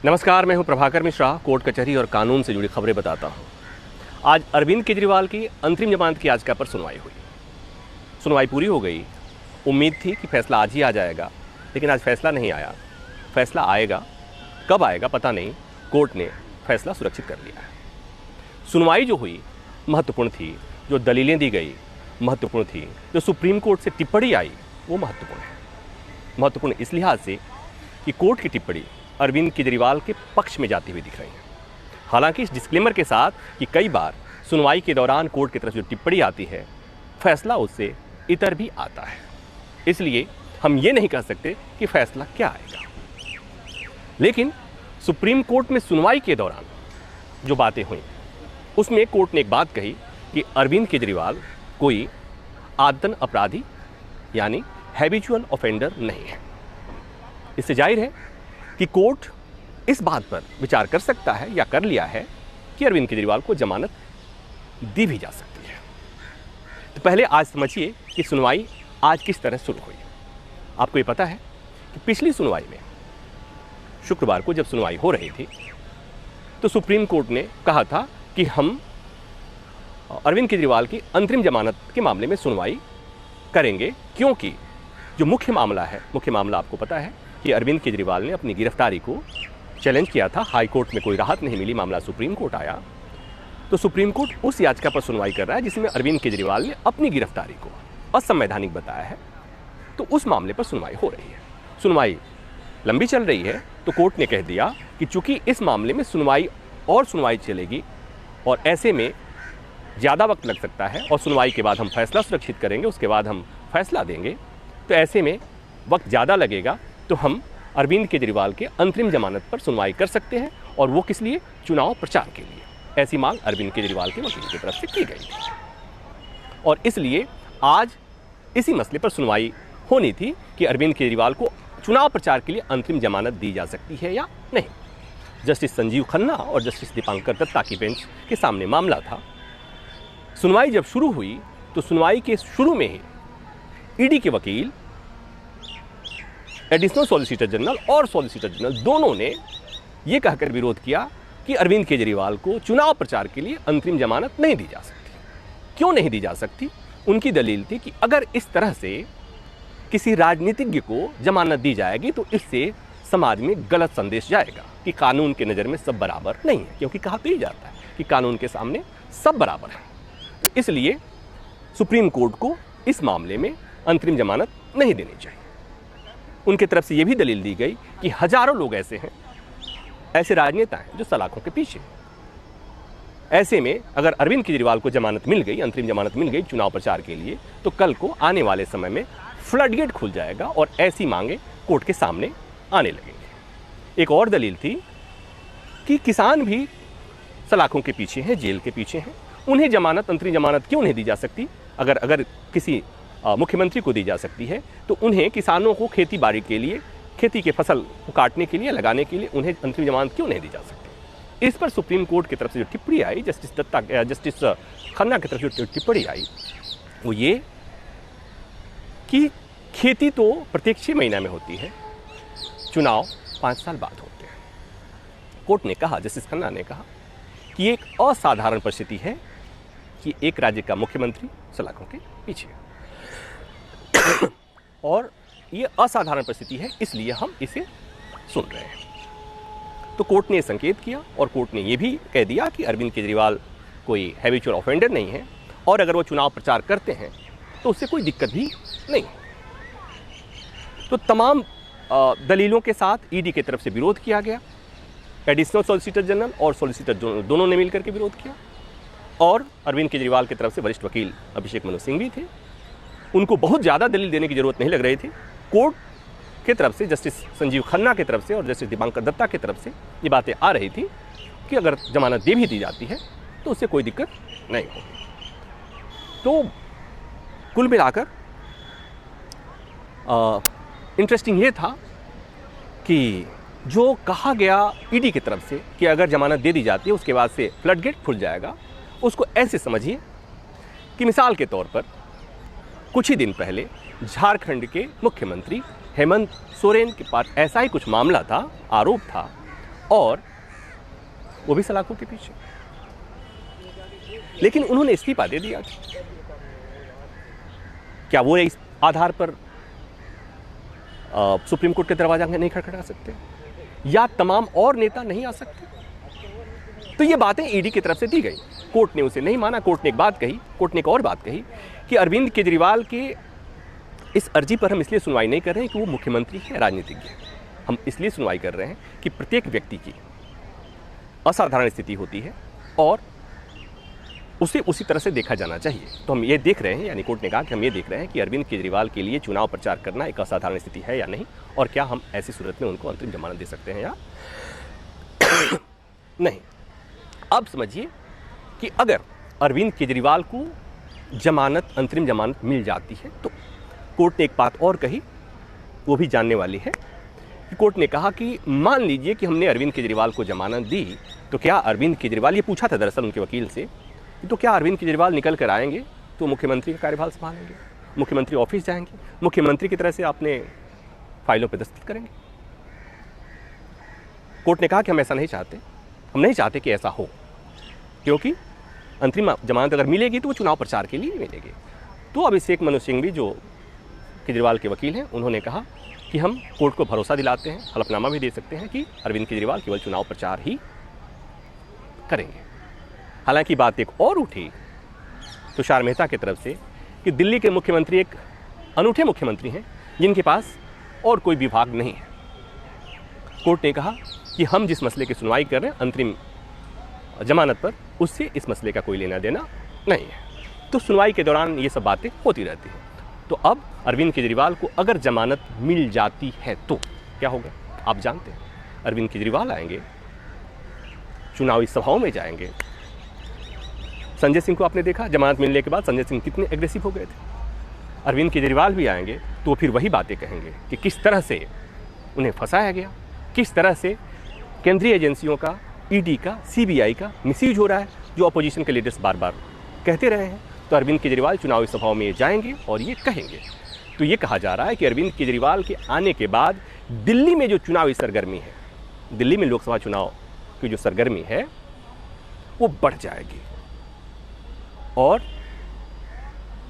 नमस्कार, मैं हूं प्रभाकर मिश्रा। कोर्ट कचहरी और कानून से जुड़ी खबरें बताता हूं। आज अरविंद केजरीवाल की अंतरिम जमानत की याचिका पर सुनवाई हुई। सुनवाई पूरी हो गई। उम्मीद थी कि फैसला आज ही आ जाएगा, लेकिन आज फैसला नहीं आया। फैसला आएगा, कब आएगा पता नहीं। कोर्ट ने फैसला सुरक्षित कर लिया है। सुनवाई जो हुई महत्वपूर्ण थी, जो दलीलें दी गई महत्वपूर्ण थी, जो सुप्रीम कोर्ट से टिप्पणी आई वो महत्वपूर्ण है। महत्वपूर्ण इस लिहाज से कि कोर्ट की टिप्पणी अरविंद केजरीवाल के पक्ष में जाती हुई दिख रही है। हालांकि इस डिस्क्लेमर के साथ कि कई बार सुनवाई के दौरान कोर्ट की तरफ जो टिप्पणी आती है, फैसला उससे इतर भी आता है। इसलिए हम ये नहीं कह सकते कि फैसला क्या आएगा। लेकिन सुप्रीम कोर्ट में सुनवाई के दौरान जो बातें हुई उसमें कोर्ट ने एक बात कही कि अरविंद केजरीवाल कोई आदतन अपराधी यानी हैबिचुअल ऑफेंडर नहीं है। इससे जाहिर है कि कोर्ट इस बात पर विचार कर सकता है या कर लिया है कि अरविंद केजरीवाल को जमानत दी भी जा सकती है। तो पहले आज समझिए कि सुनवाई आज किस तरह शुरू हुई। आपको ये पता है कि पिछली सुनवाई में शुक्रवार को जब सुनवाई हो रही थी तो सुप्रीम कोर्ट ने कहा था कि हम अरविंद केजरीवाल की अंतरिम जमानत के मामले में सुनवाई करेंगे, क्योंकि जो मुख्य मामला आपको पता है कि अरविंद केजरीवाल ने अपनी गिरफ्तारी को चैलेंज किया था। हाई कोर्ट में कोई राहत नहीं मिली, मामला सुप्रीम कोर्ट आया तो सुप्रीम कोर्ट उस याचिका पर सुनवाई कर रहा है जिसमें अरविंद केजरीवाल ने अपनी गिरफ्तारी को असंवैधानिक बताया है। तो उस मामले पर सुनवाई हो रही है। सुनवाई लंबी चल रही है तो कोर्ट ने कह दिया कि चूंकि इस मामले में सुनवाई चलेगी और ऐसे में ज़्यादा वक्त लग सकता है और सुनवाई के बाद हम फैसला सुरक्षित करेंगे, उसके बाद हम फैसला देंगे, तो ऐसे में वक्त ज़्यादा लगेगा, तो हम अरविंद केजरीवाल के अंतरिम जमानत पर सुनवाई कर सकते हैं। और वो किस लिए? चुनाव प्रचार के लिए। ऐसी मांग अरविंद केजरीवाल के वकील की तरफ से की गई थी और इसलिए आज इसी मसले पर सुनवाई होनी थी कि अरविंद केजरीवाल को चुनाव प्रचार के लिए अंतरिम जमानत दी जा सकती है या नहीं। जस्टिस संजीव खन्ना और जस्टिस दीपांकर दत्ता की बेंच के सामने मामला था। सुनवाई जब शुरू हुई तो सुनवाई के शुरू में ही ईडी के वकील, एडिशनल सॉलिसिटर जनरल और सॉलिसिटर जनरल दोनों ने यह कहकर विरोध किया कि अरविंद केजरीवाल को चुनाव प्रचार के लिए अंतरिम जमानत नहीं दी जा सकती। क्यों नहीं दी जा सकती? उनकी दलील थी कि अगर इस तरह से किसी राजनीतिज्ञ को जमानत दी जाएगी तो इससे समाज में गलत संदेश जाएगा कि कानून के नज़र में सब बराबर नहीं है, क्योंकि कहा तो ही जाता है कि कानून के सामने सब बराबर है। तो इसलिए सुप्रीम कोर्ट को इस मामले में अंतरिम जमानत नहीं देनी चाहिए। उनकी तरफ से यह भी दलील दी गई कि हजारों लोग ऐसे राजनेता हैं जो सलाखों के पीछे। ऐसे में अगर अरविंद केजरीवाल को जमानत मिल गई, अंतरिम जमानत मिल गई चुनाव प्रचार के लिए, तो कल को आने वाले समय में फ्लडगेट खुल जाएगा और ऐसी मांगे कोर्ट के सामने आने लगेंगे। एक और दलील थी कि किसान भी सलाखों के पीछे हैं, जेल के पीछे हैं। उन्हें जमानत, अंतरिम जमानत क्यों नहीं दी जा सकती? अगर किसी मुख्यमंत्री को दी जा सकती है तो उन्हें, किसानों को खेती बाड़ी के लिए, खेती के फसल को काटने के लिए, लगाने के लिए उन्हें अंतरिम जमानत क्यों नहीं दी जा सकती? इस पर सुप्रीम कोर्ट की तरफ से जो टिप्पणी आई, जस्टिस खन्ना की तरफ से जो टिप्पणी आई वो ये कि खेती तो प्रत्येक 6 महीना में होती है, चुनाव 5 साल बाद होते हैं। कोर्ट ने कहा, जस्टिस खन्ना ने कहा कि एक असाधारण परिस्थिति है कि एक राज्य का मुख्यमंत्री सलाखों के पीछे है और ये असाधारण परिस्थिति है, इसलिए हम इसे सुन रहे हैं। तो कोर्ट ने संकेत किया और कोर्ट ने यह भी कह दिया कि अरविंद केजरीवाल कोई हैबिचुअल ऑफेंडर नहीं है और अगर वो चुनाव प्रचार करते हैं तो उससे कोई दिक्कत भी नहीं। तो तमाम दलीलों के साथ ईडी की तरफ से विरोध किया गया। एडिशनल सॉलिसिटर जनरल और सॉलिसिटर दोनों ने मिलकर के विरोध किया और अरविंद केजरीवाल की तरफ से वरिष्ठ वकील अभिषेक मनु सिंह भी थे। उनको बहुत ज़्यादा दलील देने की जरूरत नहीं लग रही थी। कोर्ट की तरफ से, जस्टिस संजीव खन्ना की तरफ से और जस्टिस दीपांकर दत्ता की तरफ से ये बातें आ रही थी कि अगर जमानत दे भी दी जाती है तो उससे कोई दिक्कत नहीं होगी। तो कुल मिलाकर इंटरेस्टिंग ये था कि जो कहा गया ईडी की तरफ से कि अगर जमानत दे दी जाती है उसके बाद से फ्लडगेट खुल जाएगा, उसको ऐसे समझिए कि मिसाल के तौर पर कुछ ही दिन पहले झारखंड के मुख्यमंत्री हेमंत सोरेन के पास ऐसा ही कुछ मामला था, आरोप था और वो भी सलाखों के पीछे। लेकिन उन्होंने इस्तीफा दे दिया। क्या वो इस आधार पर सुप्रीम कोर्ट के दरवाजा नहीं खटखटा सकते, या तमाम और नेता नहीं आ सकते? तो ये बातें ईडी की तरफ से दी गई। कोर्ट ने उसे नहीं माना। कोर्ट ने एक बात कही, कोर्ट ने एक और बात कही कि अरविंद केजरीवाल के इस अर्जी पर हम इसलिए सुनवाई नहीं कर रहे हैं कि वो मुख्यमंत्री है, राजनीतिज्ञ है। हम इसलिए सुनवाई कर रहे हैं कि प्रत्येक व्यक्ति की असाधारण स्थिति होती है और उसे उसी तरह से देखा जाना चाहिए। तो हम ये देख रहे हैं, यानी कोर्ट ने कहा कि हम ये देख रहे हैं कि अरविंद केजरीवाल के लिए चुनाव प्रचार करना एक असाधारण स्थिति है या नहीं, और क्या हम ऐसी सूरत में उनको अंतरिम जमानत दे सकते हैं या नहीं। अब समझिए कि अगर अरविंद केजरीवाल को जमानत, अंतरिम जमानत मिल जाती है तो कोर्ट ने एक बात और कही, वो भी जानने वाली है कि कोर्ट ने कहा कि मान लीजिए कि हमने अरविंद केजरीवाल को जमानत दी, तो क्या अरविंद केजरीवाल, ये पूछा था दरअसल उनके वकील से, तो क्या अरविंद केजरीवाल निकल कर आएंगे तो मुख्यमंत्री का कार्यभार संभालेंगे, मुख्यमंत्री ऑफिस जाएंगे, मुख्यमंत्री की तरह से अपने फाइलों पर दस्तखत करेंगे? कोर्ट ने कहा कि हम ऐसा नहीं चाहते, हम नहीं चाहते कि ऐसा हो, क्योंकि अंतरिम जमानत अगर मिलेगी तो वो चुनाव प्रचार के लिए मिलेगी। तो अभिषेक मनु सिंघवी जो केजरीवाल के वकील हैं, उन्होंने कहा कि हम कोर्ट को भरोसा दिलाते हैं, हलफनामा भी दे सकते हैं कि अरविंद केजरीवाल केवल चुनाव प्रचार ही करेंगे। हालांकि बात एक और उठी तुषार मेहता की तरफ से कि दिल्ली के मुख्यमंत्री एक अनूठे मुख्यमंत्री हैं जिनके पास और कोई विभाग नहीं है। कोर्ट ने कहा कि हम जिस मसले की सुनवाई कर रहे हैं अंतरिम जमानत पर, उससे इस मसले का कोई लेना देना नहीं है। तो सुनवाई के दौरान ये सब बातें होती रहती हैं। तो अब अरविंद केजरीवाल को अगर जमानत मिल जाती है तो क्या होगा? आप जानते हैं, अरविंद केजरीवाल आएंगे, चुनावी सभाओं में जाएंगे। संजय सिंह को आपने देखा, जमानत मिलने के बाद संजय सिंह कितने एग्रेसिव हो गए थे। अरविंद केजरीवाल भी आएंगे तो फिर वही बातें कहेंगे कि किस तरह से उन्हें फंसाया गया, किस तरह से केंद्रीय एजेंसियों का, ईडी का, सीबीआई का मिसयूज हो रहा है, जो अपोजिशन के लीडर्स बार बार कहते रहे हैं। तो अरविंद केजरीवाल चुनावी सभाओं में जाएंगे और ये कहेंगे। तो ये कहा जा रहा है कि अरविंद केजरीवाल के आने के बाद दिल्ली में जो चुनावी सरगर्मी है, दिल्ली में लोकसभा चुनाव की जो सरगर्मी है वो बढ़ जाएगी। और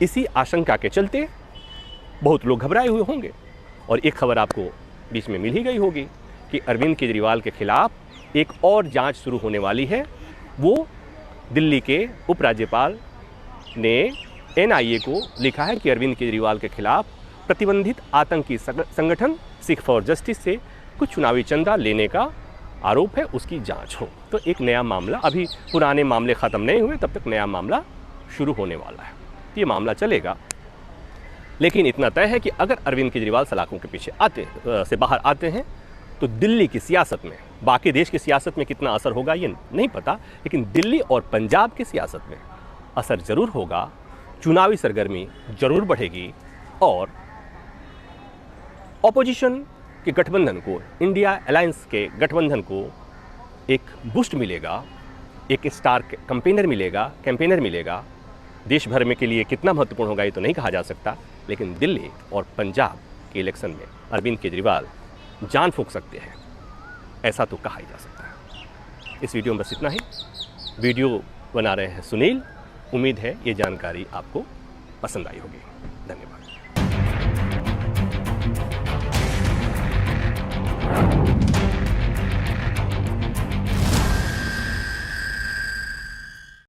इसी आशंका के चलते बहुत लोग घबराए हुए होंगे। और एक खबर आपको बीच में मिल ही गई होगी कि अरविंद केजरीवाल के खिलाफ एक और जांच शुरू होने वाली है। वो दिल्ली के उपराज्यपाल ने एनआईए को लिखा है कि अरविंद केजरीवाल के खिलाफ प्रतिबंधित आतंकी संगठन सिख फॉर जस्टिस से कुछ चुनावी चंदा लेने का आरोप है, उसकी जांच हो। तो एक नया मामला, अभी पुराने मामले ख़त्म नहीं हुए तब तक नया मामला शुरू होने वाला है। ये मामला चलेगा, लेकिन इतना तय है कि अगर अरविंद केजरीवाल सलाखों के पीछे से बाहर आते हैं तो दिल्ली की सियासत में, बाकी देश की सियासत में कितना असर होगा ये नहीं पता, लेकिन दिल्ली और पंजाब की सियासत में असर जरूर होगा। चुनावी सरगर्मी जरूर बढ़ेगी और ऑपोजिशन के गठबंधन को, इंडिया अलायंस के गठबंधन को एक बूस्ट मिलेगा, एक स्टार कैंपेनर मिलेगा। देश भर में के लिए कितना महत्वपूर्ण होगा ये तो नहीं कहा जा सकता, लेकिन दिल्ली और पंजाब के इलेक्शन में अरविंद केजरीवाल जान फूंक सकते हैं, ऐसा तो कहा ही जा सकता है। इस वीडियो में बस इतना ही। वीडियो बना रहे हैं सुनील। उम्मीद है ये जानकारी आपको पसंद आई होगी। धन्यवाद।